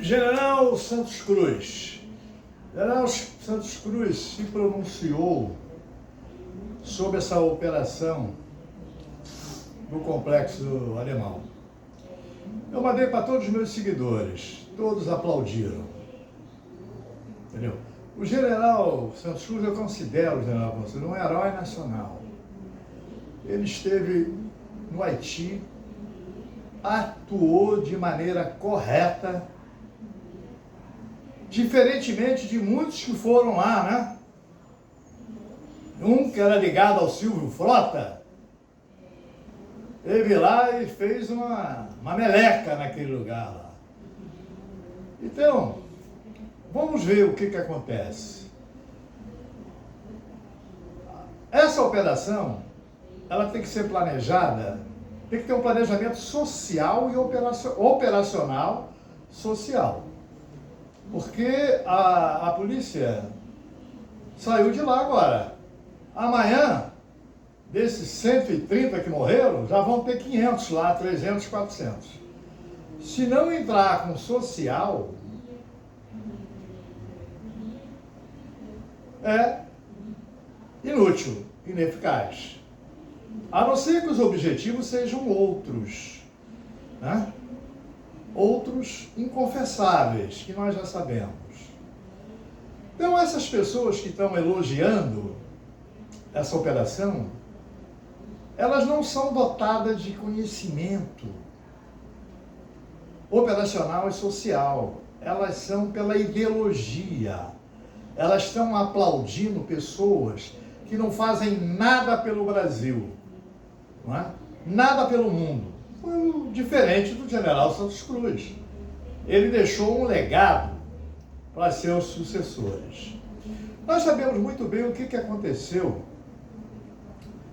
General Santos Cruz. General Santos Cruz se pronunciou sobre essa operação do Complexo Alemão. Eu mandei para todos os meus seguidores, todos aplaudiram. Entendeu? O general Santos Cruz, eu considero o general Santos Cruz um herói nacional. Ele esteve no Haiti, atuou de maneira correta, diferentemente de muitos que foram lá, né? Um que era ligado ao Silvio Frota, ele veio lá e fez uma meleca naquele lugar lá. Então, vamos ver o que acontece. Essa operação, ela tem que ser planejada, tem que ter um planejamento social e operacional social. Porque a polícia saiu de lá agora. Amanhã, desses 130 que morreram, já vão ter 500 lá, 300, 400. Se não entrar com social, é inútil, ineficaz. A não ser que os objetivos sejam outros, né? Outros inconfessáveis, que nós já sabemos. Então, essas pessoas que estão elogiando essa operação, elas não são dotadas de conhecimento operacional e social. Elas são pela ideologia. Elas estão aplaudindo pessoas que não fazem nada pelo Brasil, não é? Nada pelo mundo. Foi diferente do general Santos Cruz. Ele deixou um legado para seus sucessores. Nós sabemos muito bem o que aconteceu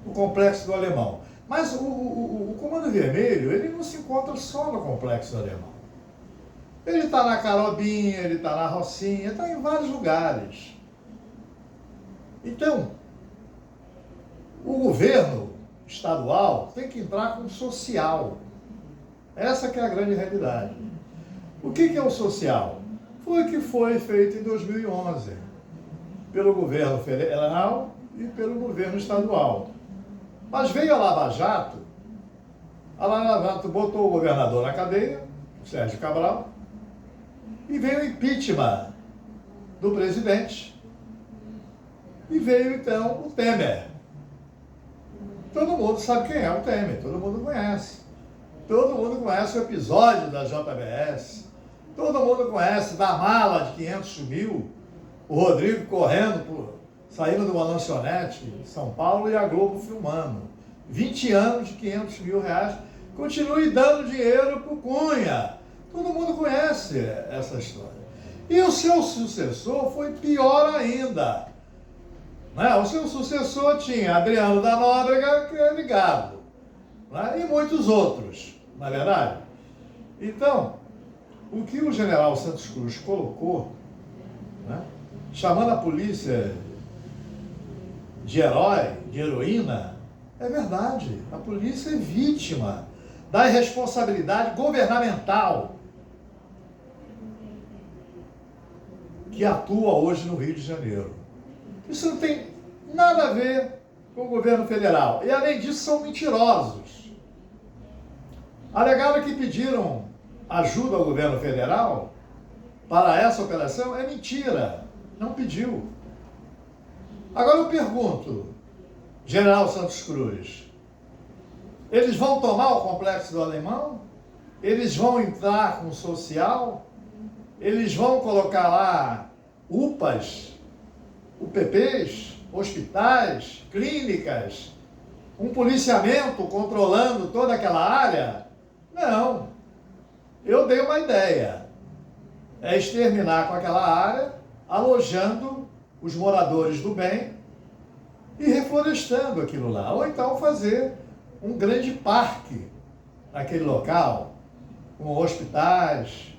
no Complexo do Alemão. Mas o Comando Vermelho, ele não se encontra só no Complexo do Alemão. Ele está na Carobinha, ele está na Rocinha, está em vários lugares. Então, o governo estadual tem que entrar com social. Essa que é a grande realidade. O que é o social? Foi o que foi feito em 2011 pelo governo federal e pelo governo estadual. Mas veio a Lava Jato botou o governador na cadeia, Sérgio Cabral, e veio o impeachment do presidente, e veio então o Temer. Todo mundo sabe quem é o Temer, todo mundo conhece. Todo mundo conhece o episódio da JBS, todo mundo conhece da mala de 500 mil, o Rodrigo correndo, saindo de uma lanchonete em São Paulo e a Globo filmando. 20 anos de 500 mil reais, continue dando dinheiro para o Cunha. Todo mundo conhece essa história. E o seu sucessor foi pior ainda. Né? O seu sucessor tinha Adriano da Nóbrega, que é ligado, né? E muitos outros, na verdade. Então, o que o general Santos Cruz colocou, né, chamando a polícia de herói, de heroína, é verdade. A polícia é vítima da irresponsabilidade governamental que atua hoje no Rio de Janeiro. Isso não tem nada a ver com o governo federal. E, além disso, são mentirosos. Alegaram que pediram ajuda ao governo federal para essa operação. É mentira. Não pediu. Agora eu pergunto, general Santos Cruz, eles vão tomar o Complexo do Alemão? Eles vão entrar com social? Eles vão colocar lá UPAs, UPPs, hospitais, clínicas, um policiamento controlando toda aquela área? Não. Eu dei uma ideia. É exterminar com aquela área, alojando os moradores do bem e reflorestando aquilo lá. Ou então fazer um grande parque naquele local, com hospitais,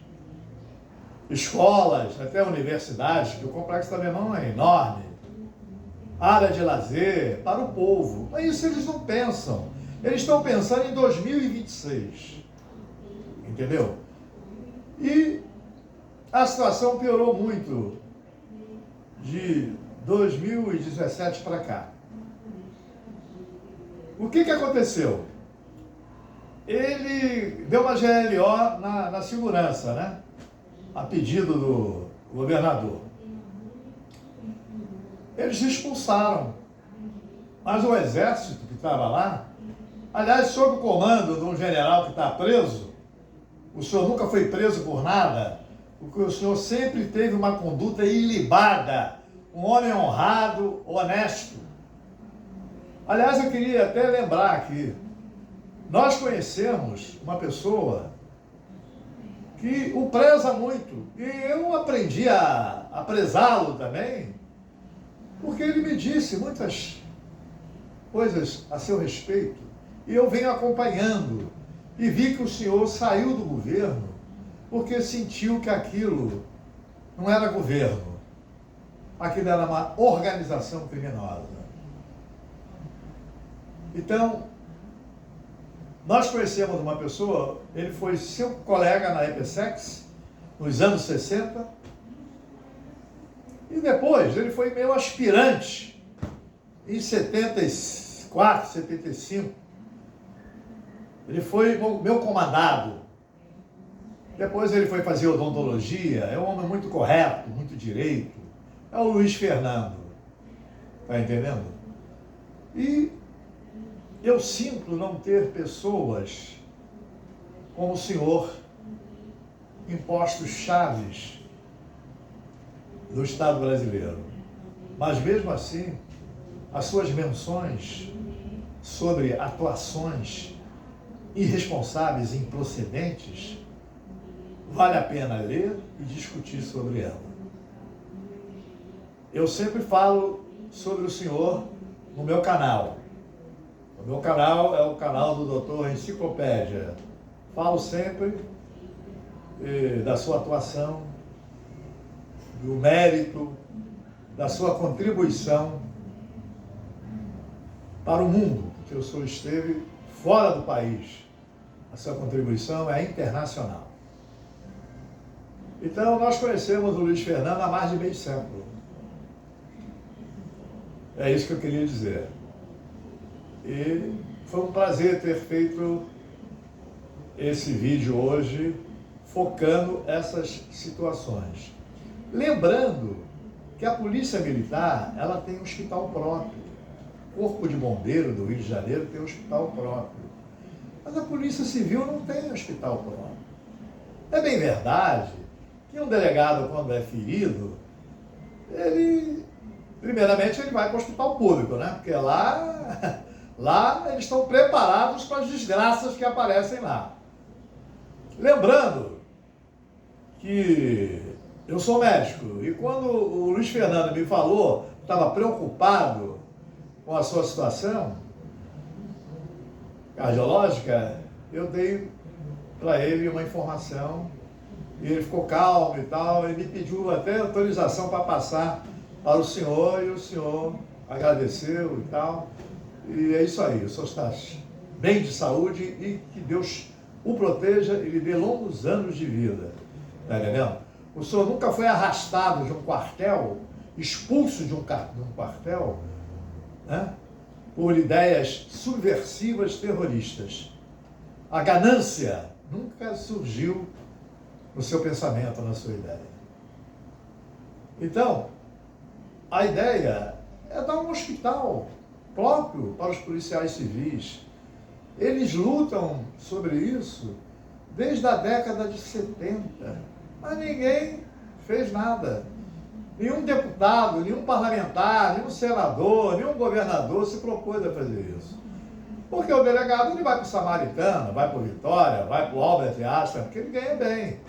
escolas, até universidades, que o Complexo Alemão é enorme, área de lazer para o povo. Mas isso eles não pensam. Eles estão pensando em 2026. Entendeu? E a situação piorou muito de 2017 para cá. O que aconteceu? Ele deu uma GLO na segurança, né? A pedido do governador. Eles expulsaram. Mas o exército que estava lá, aliás, sob o comando de um general que está preso, o senhor nunca foi preso por nada, porque o senhor sempre teve uma conduta ilibada, um homem honrado, honesto. Aliás, eu queria até lembrar aqui, nós conhecemos uma pessoa que o preza muito, e eu aprendi a prezá-lo também, porque ele me disse muitas coisas a seu respeito, e eu venho acompanhando, e vi que o senhor saiu do governo porque sentiu que aquilo não era governo, aquilo era uma organização criminosa. Então, nós conhecemos uma pessoa, ele foi seu colega na EPSEX, nos anos 60, e depois ele foi meu aspirante em 74, 75. Ele foi meu comandado. Depois ele foi fazer odontologia, é um homem muito correto, muito direito. É o Luiz Fernando, tá entendendo? E eu sinto não ter pessoas como o senhor em postos chaves do Estado brasileiro. Mas mesmo assim, as suas menções sobre atuações irresponsáveis e improcedentes, vale a pena ler e discutir sobre ela. Eu sempre falo sobre o senhor no meu canal. O meu canal é o canal do Doutor Enciclopédia. Falo sempre da sua atuação, do mérito, da sua contribuição para o mundo, porque o senhor esteve fora do país. A sua contribuição é internacional. Então, nós conhecemos o Luiz Fernando há mais de meio século. É isso que eu queria dizer. E foi um prazer ter feito esse vídeo hoje, focando essas situações. Lembrando que a Polícia Militar, ela tem um hospital próprio. O Corpo de Bombeiro do Rio de Janeiro tem um hospital próprio. Mas a Polícia Civil não tem hospital próprio. É bem verdade que um delegado, quando é ferido, primeiramente ele vai para o hospital público, né? Porque lá eles estão preparados para as desgraças que aparecem lá. Lembrando que eu sou médico, e quando o Luiz Fernando me falou, estava preocupado com a sua situação cardiológica, eu dei para ele uma informação, e ele ficou calmo e tal, ele me pediu até autorização para passar para o senhor, e o senhor agradeceu e tal, e é isso aí, o senhor está bem de saúde e que Deus o proteja e lhe dê longos anos de vida, tá entendendo? O senhor nunca foi arrastado de um quartel, expulso de um quartel, né, por ideias subversivas terroristas. A ganância nunca surgiu no seu pensamento, na sua ideia. Então, a ideia é dar um hospital próprio para os policiais civis. Eles lutam sobre isso desde a década de 70, mas ninguém fez nada. Nenhum deputado, nenhum parlamentar, nenhum senador, nenhum governador se propôs a fazer isso. Porque o delegado ele vai para o Samaritano, vai para o Vitória, vai para o Albert Einstein, porque ele ganha bem.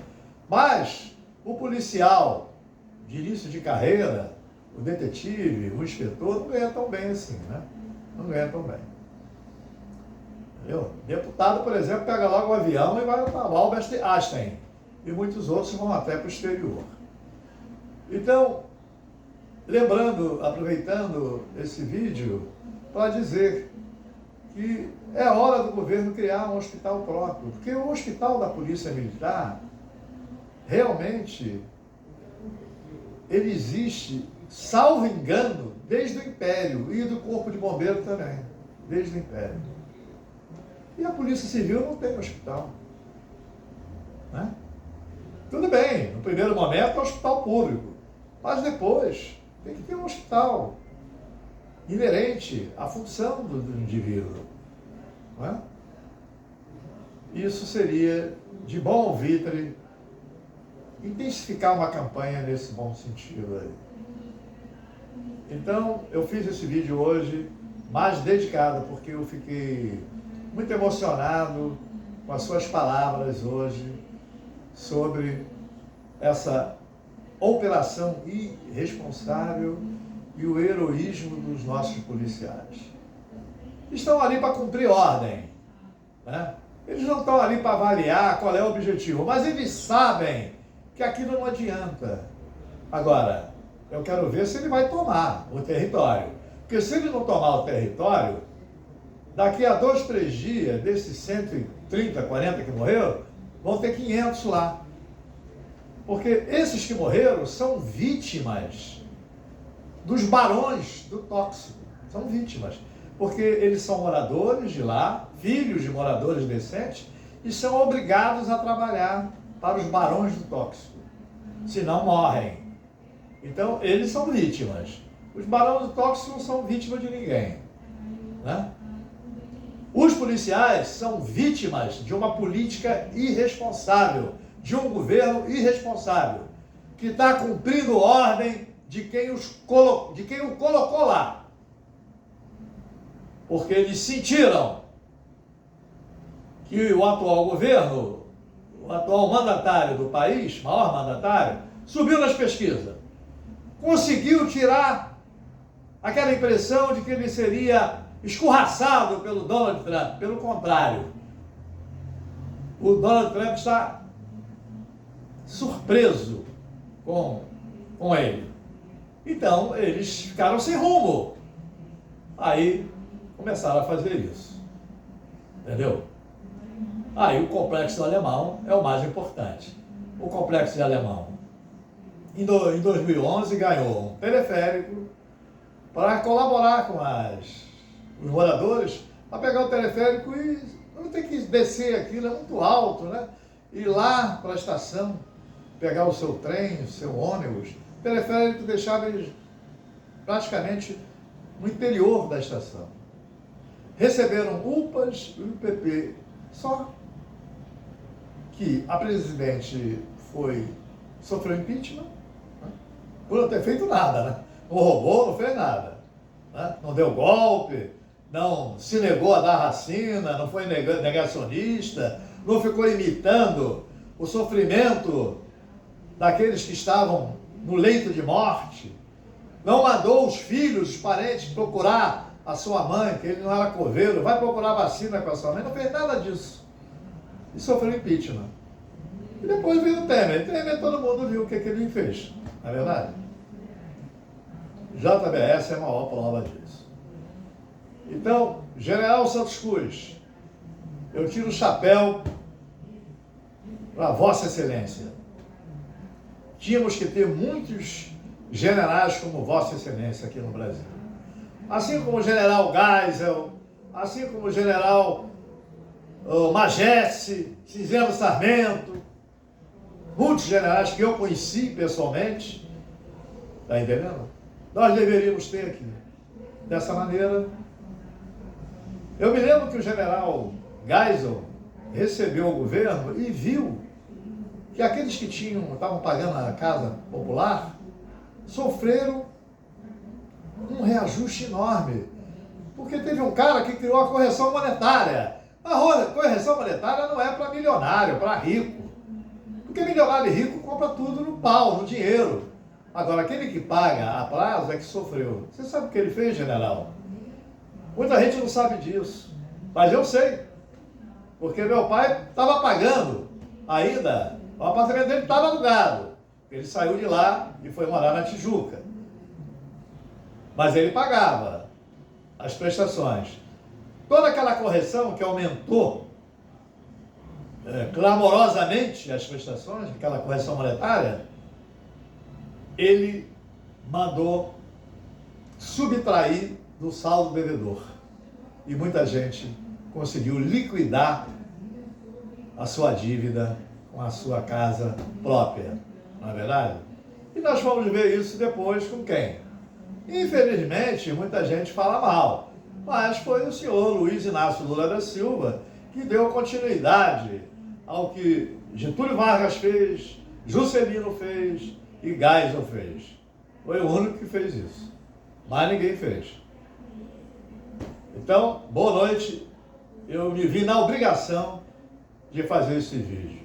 Mas o policial de início de carreira, o detetive, o inspetor, não ganha tão bem assim, né? Não ganha tão bem. Entendeu? Deputado, por exemplo, pega logo o avião e vai para o Albert Einstein. E muitos outros vão até para o exterior. Então, lembrando, aproveitando esse vídeo, para dizer que é hora do governo criar um hospital próprio, porque o hospital da Polícia Militar realmente ele existe, salvo engano, desde o Império e do Corpo de Bombeiro também, desde o Império. E a Polícia Civil não tem hospital, né? Tudo bem, no primeiro momento é um hospital público, mas depois tem que ter um hospital inerente à função do indivíduo, não é? Isso seria de bom alvitre intensificar uma campanha nesse bom sentido aí. Então, eu fiz esse vídeo hoje mais dedicado, porque eu fiquei muito emocionado com as suas palavras hoje sobre essa operação irresponsável e o heroísmo dos nossos policiais. Estão ali para cumprir ordem, né? Eles não estão ali para avaliar qual é o objetivo, mas eles sabem que aquilo não adianta. Agora, eu quero ver se ele vai tomar o território. Porque se ele não tomar o território, daqui a 2, 3 dias, desses 130, 40 que morreram, vão ter 500 lá. Porque esses que morreram são vítimas dos barões do tóxico. São vítimas. Porque eles são moradores de lá, filhos de moradores decentes, e são obrigados a trabalhar para os barões do tóxico. Senão morrem. Então, eles são vítimas. Os barões do tóxico não são vítimas de ninguém, né? Os policiais são vítimas de uma política irresponsável, de um governo irresponsável, que está cumprindo ordem de quem o colocou lá. Porque eles sentiram que o atual governo, o atual mandatário do país, maior mandatário, subiu nas pesquisas. Conseguiu tirar aquela impressão de que ele seria escorraçado pelo Donald Trump. Pelo contrário, o Donald Trump está surpreso com ele. Então, eles ficaram sem rumo. Aí, começaram a fazer isso. Entendeu? Aí, o complexo do Alemão é o mais importante. O complexo de Alemão, em 2011, ganhou um teleférico para colaborar com os moradores, para pegar o teleférico e não ter que descer aquilo, é muito alto, né? Ir lá para a estação, pegar o seu trem, o seu ônibus. O teleférico deixava eles praticamente no interior da estação. Receberam UPAs e UPP, só que a presidente sofreu impeachment, né? Por não ter feito nada, né? Não roubou, não fez nada, né? Não deu golpe, não se negou a dar vacina, não foi negacionista, não ficou imitando o sofrimento daqueles que estavam no leito de morte, não mandou os filhos, os parentes procurar a sua mãe, que ele não era coveiro, vai procurar vacina com a sua mãe, não fez nada disso. E sofreu impeachment. E depois veio o Temer. Temer, todo mundo viu o que ele fez, não é verdade? JBS é a maior prova disso. Então, General Santos Cruz, eu tiro o chapéu para Vossa Excelência. Tínhamos que ter muitos generais como Vossa Excelência aqui no Brasil. Assim como o general Geisel, assim como o general Magesse, Cinzeno Sarmento, muitos generais que eu conheci pessoalmente, está entendendo? Nós deveríamos ter aqui. Dessa maneira, eu me lembro que o general Geisel recebeu o governo e viu que aqueles que estavam pagando a casa popular sofreram um reajuste enorme. Porque teve um cara que criou a correção monetária. A correção monetária não é para milionário, para rico. Porque milionário e rico compra tudo no pau, no dinheiro. Agora, aquele que paga a prazo é que sofreu. Você sabe o que ele fez, general? Muita gente não sabe disso. Mas eu sei. Porque meu pai estava pagando ainda. O apartamento dele estava alugado. Ele saiu de lá e foi morar na Tijuca. Mas ele pagava as prestações. Toda aquela correção que aumentou clamorosamente as prestações, aquela correção monetária, ele mandou subtrair do saldo devedor. E muita gente conseguiu liquidar a sua dívida com a sua casa própria, não é verdade? E nós vamos ver isso depois com quem? Infelizmente, muita gente fala mal, mas foi o senhor Luiz Inácio Lula da Silva que deu continuidade ao que Getúlio Vargas fez, Juscelino fez e Geisel fez. Foi o único que fez isso. Mas ninguém fez. Então, boa noite. Eu me vi na obrigação de fazer esse vídeo.